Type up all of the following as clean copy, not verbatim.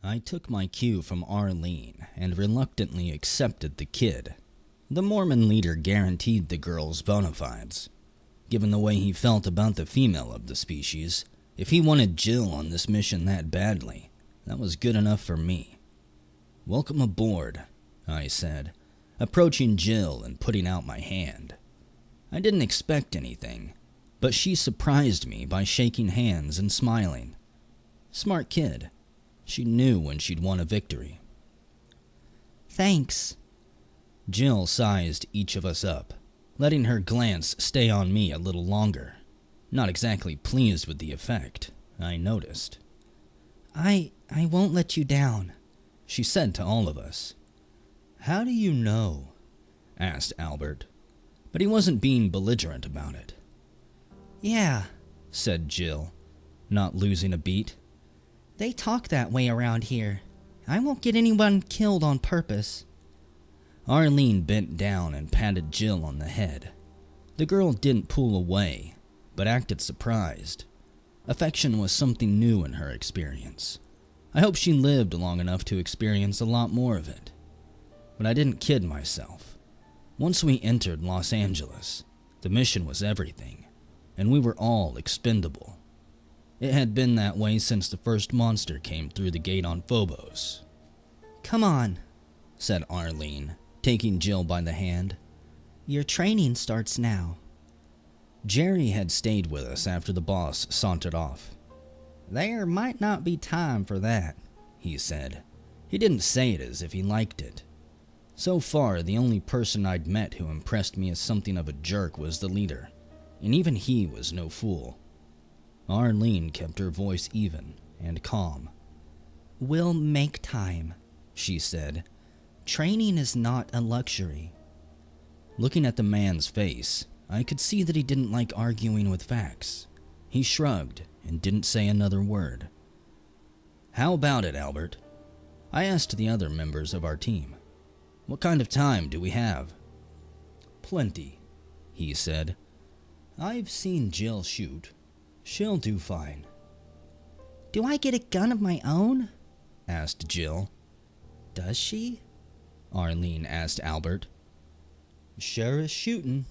I took my cue from Arlene and reluctantly accepted the kid. The Mormon leader guaranteed the girl's bona fides. Given the way he felt about the female of the species, if he wanted Jill on this mission that badly, that was good enough for me. "Welcome aboard," I said, approaching Jill and putting out my hand. I didn't expect anything, but she surprised me by shaking hands and smiling. Smart kid. She knew when she'd won a victory. "Thanks." Jill sized each of us up, letting her glance stay on me a little longer. Not exactly pleased with the effect, I noticed. I won't let you down," she said to all of us. "How do you know?" asked Albert, but he wasn't being belligerent about it. "Yeah," said Jill, not losing a beat. "they talk that way around here. I won't get anyone killed on purpose." Arlene bent down and patted Jill on the head. The girl didn't pull away, but acted surprised. Affection was something new in her experience. I hope she lived long enough to experience a lot more of it. But I didn't kid myself. Once we entered Los Angeles, the mission was everything, and we were all expendable. It had been that way since the first monster came through the gate on Phobos. "Come on," said Arlene, taking Jill by the hand. "Your training starts now." Jerry had stayed with us after the boss sauntered off. "There might not be time for that," he said. He didn't say it as if he liked it. So far, the only person I'd met who impressed me as something of a jerk was the leader, and even he was no fool. Arlene kept her voice even and calm. "We'll make time," she said. "Training is not a luxury." Looking at the man's face, I could see that he didn't like arguing with facts. He shrugged and didn't say another word. "How about it, Albert?" I asked the other members of our team. "What kind of time do we have?" "Plenty," he said. "I've seen Jill shoot. She'll do fine." "Do I get a gun of my own?" asked Jill. "Does she?" Arlene asked Albert. "Sure as shootin',"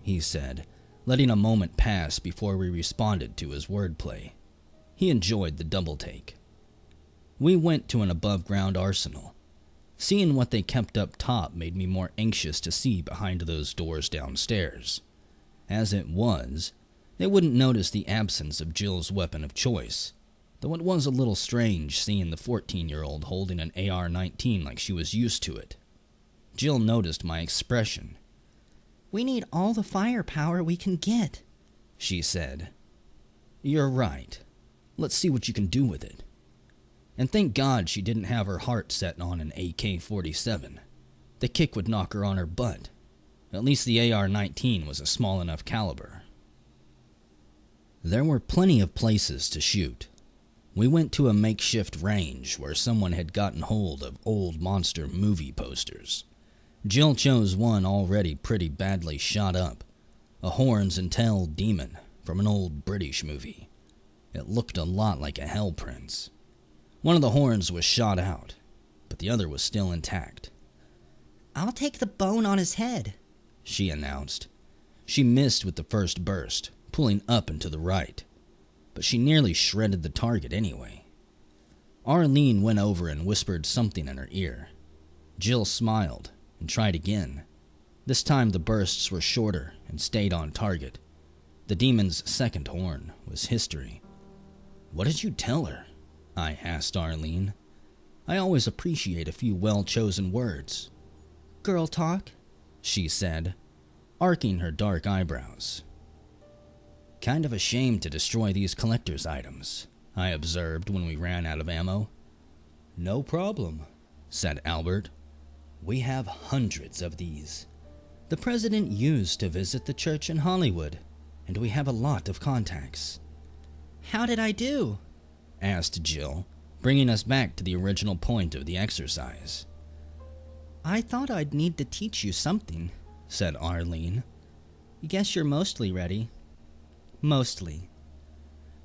he said, letting a moment pass before we responded to his wordplay. He enjoyed the double take. We went to an above-ground arsenal. Seeing what they kept up top made me more anxious to see behind those doors downstairs. As it was, they wouldn't notice the absence of Jill's weapon of choice, though it was a little strange seeing the 14-year-old holding an AR-19 like she was used to it. Jill noticed my expression. "We need all the firepower we can get," she said. "You're right. Let's see what you can do with it." And thank God she didn't have her heart set on an AK-47. The kick would knock her on her butt. At least the AR-19 was a small enough caliber. There were plenty of places to shoot. We went to a makeshift range where someone had gotten hold of old monster movie posters. Jill chose one already pretty badly shot up, a horns and tail demon from an old British movie. It looked a lot like a Hell Prince. One of the horns was shot out, but the other was still intact. "I'll take the bone on his head," she announced. She missed with the first burst, pulling up and to the right, but she nearly shredded the target anyway. Arlene went over and whispered something in her ear. Jill smiled and tried again. This time the bursts were shorter and stayed on target. The demon's second horn was history. "What did you tell her?" I asked Arlene. I always appreciate a few well-chosen words. "Girl talk," she said, arcing her dark eyebrows. "Kind of a shame to destroy these collector's items," I observed when we ran out of ammo. "No problem," said Albert. "We have hundreds of these. The president used to visit the church in Hollywood, and we have a lot of contacts." "How did I do?" asked Jill, bringing us back to the original point of the exercise. "I thought I'd need to teach you something," said Arlene. "Guess you're mostly ready." "Mostly."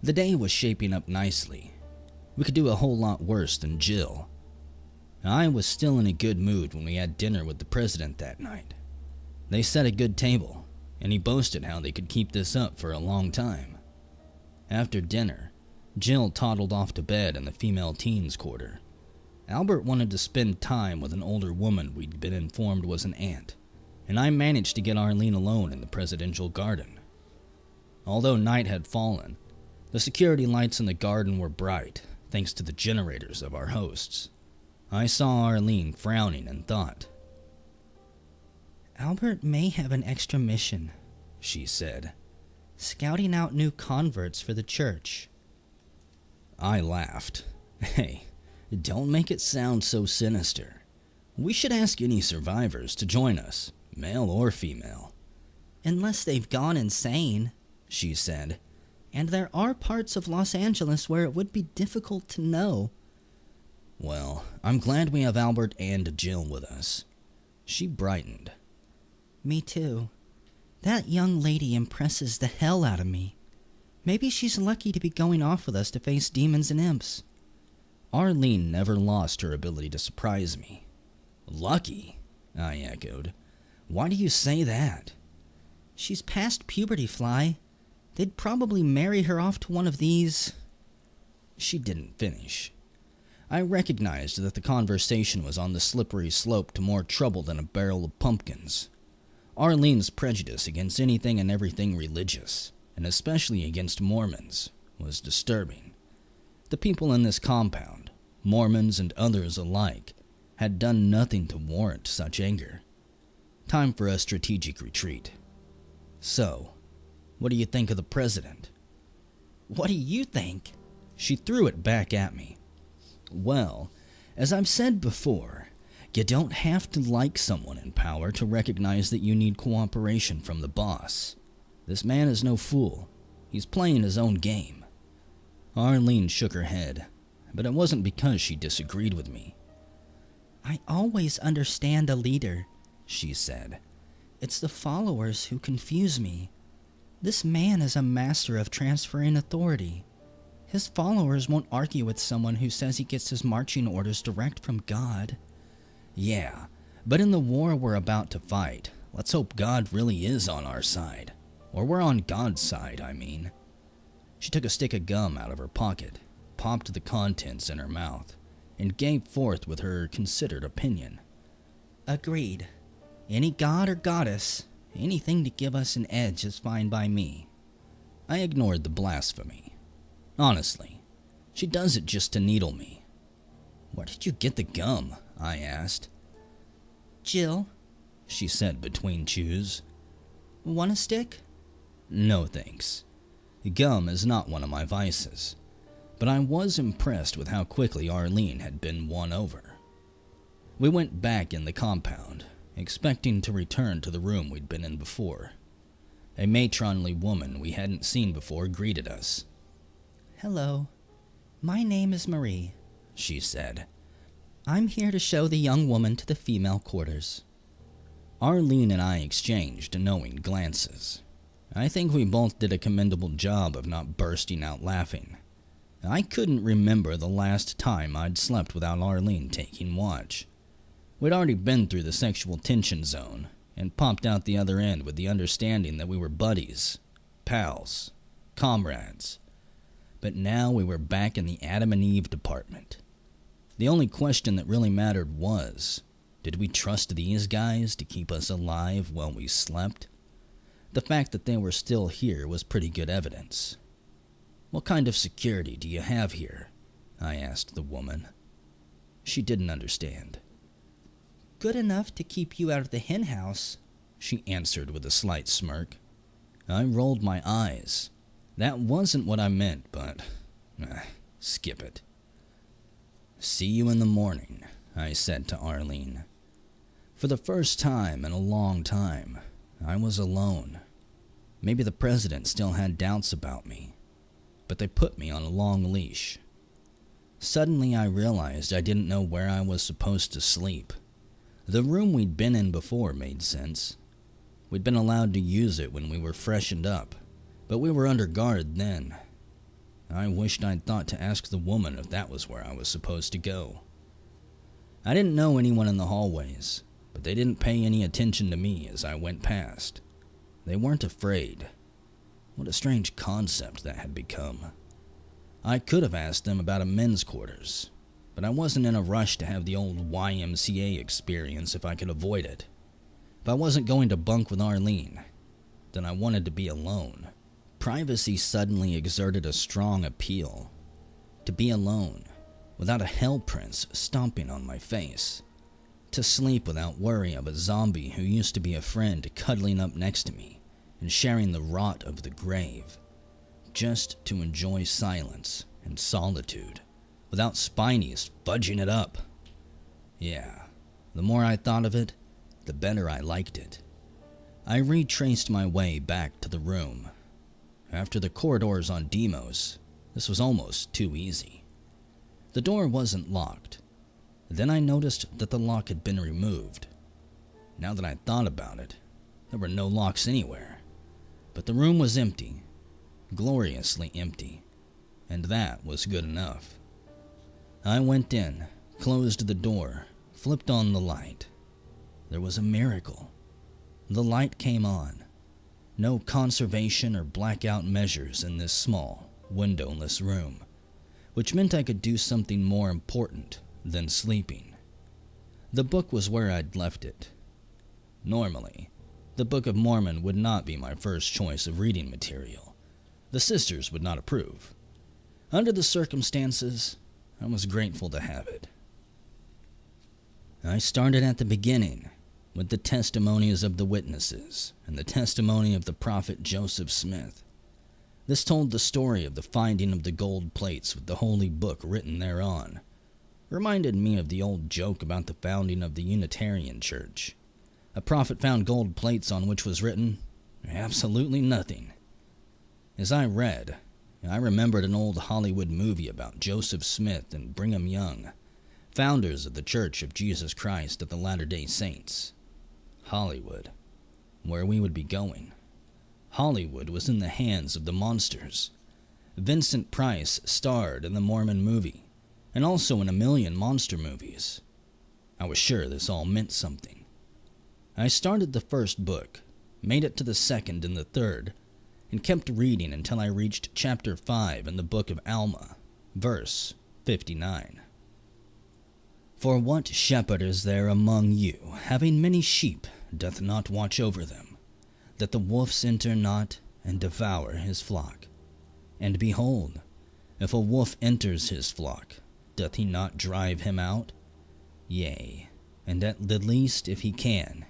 The day was shaping up nicely. We could do a whole lot worse than Jill. I was still in a good mood when we had dinner with the president that night. They set a good table, and he boasted how they could keep this up for a long time. After dinner, Jill toddled off to bed in the female teens quarter. Albert wanted to spend time with an older woman we'd been informed was an aunt, and I managed to get Arlene alone in the presidential garden. Although night had fallen, the security lights in the garden were bright, thanks to the generators of our hosts. I saw Arlene frowning and thought. Albert may have an extra mission, she said, scouting out new converts for the church. I laughed. Hey, don't make it sound so sinister. We should ask any survivors to join us, male or female. Unless they've gone insane, she said. And there are parts of Los Angeles where it would be difficult to know. Well, I'm glad we have Albert and Jill with us. She brightened. Me too. That young lady impresses the hell out of me. Maybe she's lucky to be going off with us to face demons and imps. Arlene never lost her ability to surprise me. Lucky? I echoed. Why do you say that? She's past puberty, Fly. They'd probably marry her off to one of these. She didn't finish. I recognized that the conversation was on the slippery slope to more trouble than a barrel of pumpkins. Arlene's prejudice against anything and everything religious, and especially against Mormons, was disturbing. The people in this compound, Mormons and others alike, had done nothing to warrant such anger. Time for a strategic retreat. So, what do you think of the president? What do you think? She threw it back at me. Well, as I've said before, you don't have to like someone in power to recognize that you need cooperation from the boss. This man is no fool. He's playing his own game. Arlene shook her head, but it wasn't because she disagreed with me. I always understand a leader, she said. It's the followers who confuse me. This man is a master of transferring authority. His followers won't argue with someone who says he gets his marching orders direct from God. Yeah, but in the war we're about to fight, let's hope God really is on our side. Or we're on God's side, I mean. She took a stick of gum out of her pocket, popped the contents in her mouth, and gave forth with her considered opinion. Agreed. Any god or goddess, anything to give us an edge is fine by me. I ignored the blasphemy. Honestly, she does it just to needle me. Where did you get the gum? I asked. Jill, she said between chews. Want a stick? No thanks. Gum is not one of my vices, but I was impressed with how quickly Arlene had been won over. We went back in the compound, expecting to return to the room we'd been in before. A matronly woman we hadn't seen before greeted us. Hello. My name is Marie, she said. I'm here to show the young woman to the female quarters. Arlene and I exchanged knowing glances. I think we both did a commendable job of not bursting out laughing. I couldn't remember the last time I'd slept without Arlene taking watch. We'd already been through the sexual tension zone and popped out the other end with the understanding that we were buddies, pals, comrades. But now we were back in the Adam and Eve department. The only question that really mattered was, did we trust these guys to keep us alive while we slept? The fact that they were still here was pretty good evidence. What kind of security do you have here? I asked the woman. She didn't understand. Good enough to keep you out of the hen house, she answered with a slight smirk. I rolled my eyes. That wasn't what I meant, but skip it. See you in the morning, I said to Arlene. For the first time in a long time, I was alone. Maybe the president still had doubts about me, but they put me on a long leash. Suddenly I realized I didn't know where I was supposed to sleep. The room we'd been in before made sense. We'd been allowed to use it when we were freshened up, but we were under guard then. I wished I'd thought to ask the woman if that was where I was supposed to go. I didn't know anyone in the hallways, but they didn't pay any attention to me as I went past. They weren't afraid. What a strange concept that had become. I could have asked them about a men's quarters, but I wasn't in a rush to have the old YMCA experience if I could avoid it. If I wasn't going to bunk with Arlene, then I wanted to be alone. Privacy suddenly exerted a strong appeal. To be alone, without a hell prince stomping on my face. To sleep without worry of a zombie who used to be a friend cuddling up next to me and sharing the rot of the grave. Just to enjoy silence and solitude, without Spinies fudging it up. Yeah, the more I thought of it, the better I liked it. I retraced my way back to the room. After the corridors on Demos, this was almost too easy. The door wasn't locked. Then I noticed that the lock had been removed. Now that I thought about it, there were no locks anywhere. But the room was empty, gloriously empty, and that was good enough. I went in, closed the door, flipped on the light. There was a miracle. The light came on. No conservation or blackout measures in this small, windowless room, which meant I could do something more important than sleeping. The book was where I'd left it. Normally, the Book of Mormon would not be my first choice of reading material. The sisters would not approve. Under the circumstances, I was grateful to have it. I started at the beginning, with the testimonies of the witnesses and the testimony of the prophet Joseph Smith. This told the story of the finding of the gold plates with the holy book written thereon. Reminded me of the old joke about the founding of the Unitarian Church. A prophet found gold plates on which was written, absolutely nothing. As I read, I remembered an old Hollywood movie about Joseph Smith and Brigham Young, founders of the Church of Jesus Christ of the Latter-day Saints. Hollywood, where we would be going. Hollywood was in the hands of the monsters. Vincent Price starred in the Mormon movie, and also in a million monster movies. I was sure this all meant something. I started the first book, made it to the second and the third, and kept reading until I reached chapter 5 in the book of Alma, verse 59. For what shepherd is there among you, having many sheep, doth not watch over them, that the wolves enter not and devour his flock? And behold, if a wolf enters his flock, doth he not drive him out? Yea, and at the least, if he can,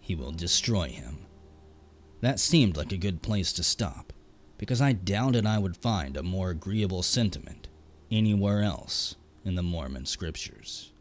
he will destroy him. That seemed like a good place to stop, because I doubted I would find a more agreeable sentiment anywhere else in the Mormon scriptures.